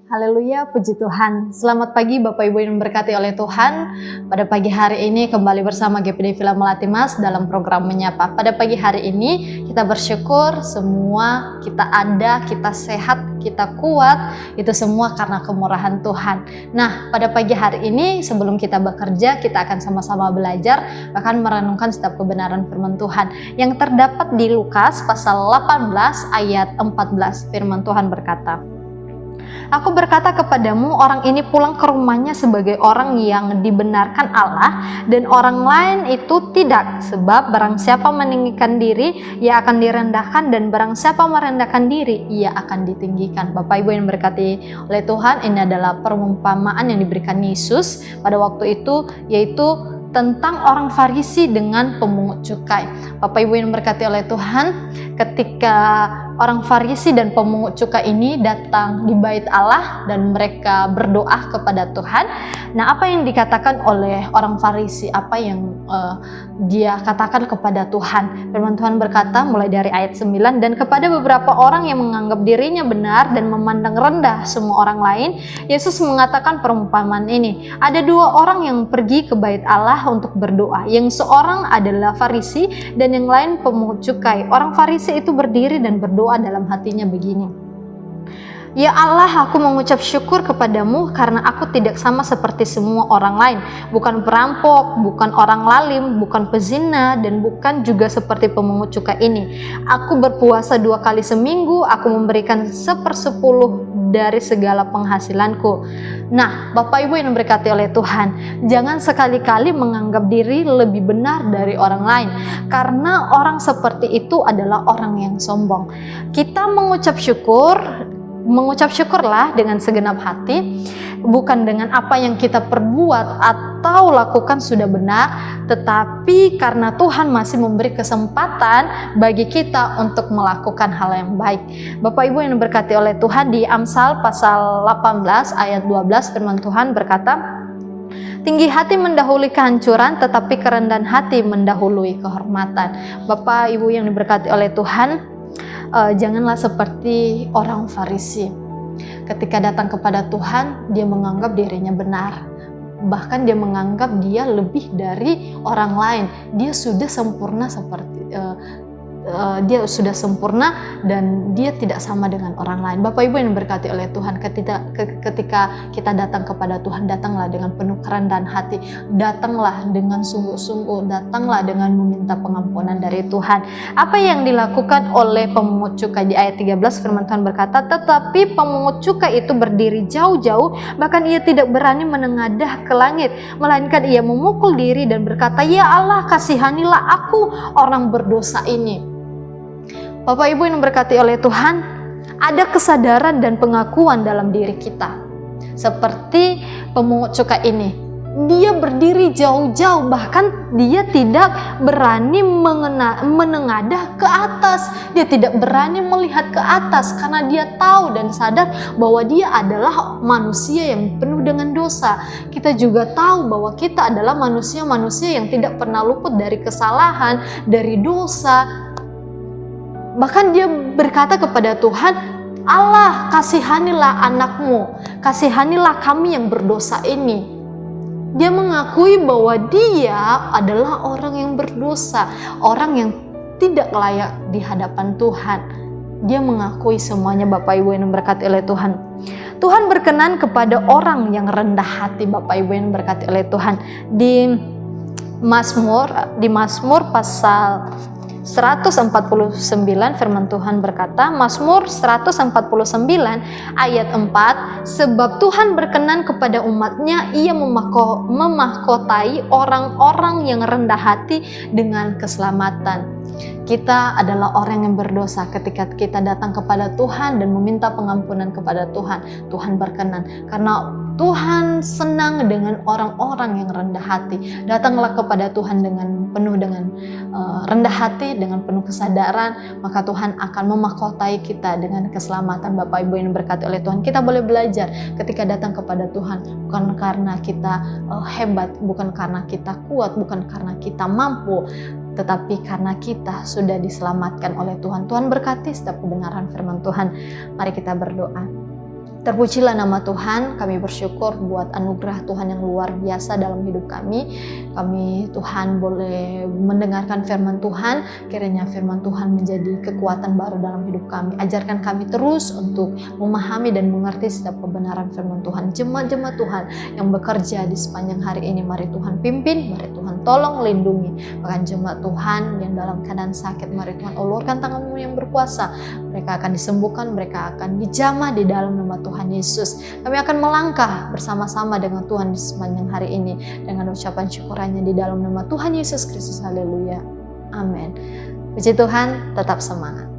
Haleluya, puji Tuhan. Selamat pagi Bapak Ibu yang diberkati oleh Tuhan. Pada pagi hari ini kembali bersama GPD Villa Melati Mas dalam program Menyapa. Pada pagi hari ini kita bersyukur semua kita ada, kita sehat, kita kuat. Itu semua karena kemurahan Tuhan. Nah, pada pagi hari ini sebelum kita bekerja, kita akan sama-sama belajar bahkan merenungkan setiap kebenaran firman Tuhan yang terdapat di Lukas pasal 18 ayat 14. Firman Tuhan berkata, "Aku berkata kepadamu, orang ini pulang ke rumahnya sebagai orang yang dibenarkan Allah, dan orang lain itu tidak. Sebab barang siapa meninggikan diri, ia akan direndahkan, dan barang siapa merendahkan diri, ia akan ditinggikan." Bapak Ibu yang diberkati oleh Tuhan, ini adalah perumpamaan yang diberikan Yesus pada waktu itu, yaitu tentang orang Farisi dengan pemungut cukai. Bapak Ibu yang diberkati oleh Tuhan, ketika orang Farisi dan pemungut cukai ini datang di bait Allah dan mereka berdoa kepada Tuhan. Nah, apa yang dikatakan oleh orang Farisi? Apa yang dia katakan kepada Tuhan? Firman Tuhan berkata mulai dari ayat 9, "Dan kepada beberapa orang yang menganggap dirinya benar dan memandang rendah semua orang lain, Yesus mengatakan perumpamaan ini. Ada dua orang yang pergi ke bait Allah untuk berdoa. Yang seorang adalah Farisi dan yang lain pemungut cukai. Orang Farisi itu berdiri dan berdoa dalam hatinya begini, 'Ya Allah, aku mengucap syukur kepadamu karena aku tidak sama seperti semua orang lain, bukan perampok, bukan orang lalim, bukan pezina, dan bukan juga seperti pemungut cukai ini. Aku berpuasa 2 kali seminggu, aku memberikan 1/10 dari segala penghasilanku.'" Nah, Bapak Ibu yang diberkati oleh Tuhan, jangan sekali-kali menganggap diri lebih benar dari orang lain, karena orang seperti itu adalah orang yang sombong. Kita mengucap syukurlah dengan segenap hati, bukan dengan apa yang kita perbuat atau lakukan sudah benar, tetapi karena Tuhan masih memberi kesempatan bagi kita untuk melakukan hal yang baik. Bapak Ibu yang diberkati oleh Tuhan, di Amsal pasal 18 ayat 12 firman Tuhan berkata, "Tinggi hati mendahului kehancuran, tetapi kerendahan hati mendahului kehormatan." Bapak Ibu yang diberkati oleh Tuhan, janganlah seperti orang Farisi. Ketika datang kepada Tuhan, dia menganggap dirinya benar. Bahkan dia menganggap dia lebih dari orang lain. Dia sudah sempurna dan dia tidak sama dengan orang lain. Bapak Ibu yang diberkati oleh Tuhan, ketika kita datang kepada Tuhan, datanglah dengan penuh kerendahan hati, datanglah dengan sungguh-sungguh, datanglah dengan meminta pengampunan dari Tuhan. Apa yang dilakukan oleh pemungut cukai di ayat 13 firman Tuhan berkata, "Tetapi pemungut cukai itu berdiri jauh-jauh, bahkan ia tidak berani menengadah ke langit, melainkan ia memukul diri dan berkata, 'Ya Allah, kasihanilah aku, orang berdosa ini.'" Bapak Ibu yang diberkati oleh Tuhan, ada kesadaran dan pengakuan dalam diri kita. Seperti pemungut cukai ini, dia berdiri jauh-jauh, bahkan dia tidak berani menengadah ke atas. Dia tidak berani melihat ke atas karena dia tahu dan sadar bahwa dia adalah manusia yang penuh dengan dosa. Kita juga tahu bahwa kita adalah manusia-manusia yang tidak pernah luput dari kesalahan, dari dosa. Bahkan dia berkata kepada Tuhan, "Allah, kasihanilah anakmu, kasihanilah kami yang berdosa ini." Dia mengakui bahwa dia adalah orang yang berdosa, orang yang tidak layak di hadapan Tuhan. Dia mengakui semuanya, Bapak Ibu yang diberkati oleh Tuhan. Tuhan berkenan kepada orang yang rendah hati, Bapak Ibu yang diberkati oleh Tuhan. Di Mazmur pasal 149 firman Tuhan berkata, Mazmur 149 ayat 4, "Sebab Tuhan berkenan kepada umatnya, ia memahkotai orang-orang yang rendah hati dengan keselamatan." Kita adalah orang yang berdosa. Ketika kita datang kepada Tuhan dan meminta pengampunan kepada Tuhan, Tuhan berkenan karena Tuhan senang dengan orang-orang yang rendah hati. Datanglah kepada Tuhan dengan penuh dengan rendah hati, dengan penuh kesadaran, maka Tuhan akan memahkotai kita dengan keselamatan. Bapak Ibu yang diberkati oleh Tuhan, kita boleh belajar ketika datang kepada Tuhan, bukan karena kita hebat, bukan karena kita kuat, bukan karena kita mampu, tetapi karena kita sudah diselamatkan oleh Tuhan. Tuhan berkati setiap kebenaran firman Tuhan. Mari kita berdoa. Terpujilah nama Tuhan, kami bersyukur buat anugerah Tuhan yang luar biasa dalam hidup kami. Kami Tuhan boleh mendengarkan firman Tuhan, kiranya firman Tuhan menjadi kekuatan baru dalam hidup kami. Ajarkan kami terus untuk memahami dan mengerti setiap kebenaran firman Tuhan. Jemaat-jemaat Tuhan yang bekerja di sepanjang hari ini, mari Tuhan pimpin, mari Tuhan tolong lindungi. Bahkan jemaat Tuhan yang dalam keadaan sakit, mari Tuhan ulurkan tangan-Mu yang berkuasa. Mereka akan disembuhkan, mereka akan dijamah di dalam nama Tuhan Yesus. Kami akan melangkah bersama-sama dengan Tuhan di sepanjang hari ini dengan ucapan syukur hanya di dalam nama Tuhan Yesus Kristus. Haleluya. Amin. Puji Tuhan, tetap semangat.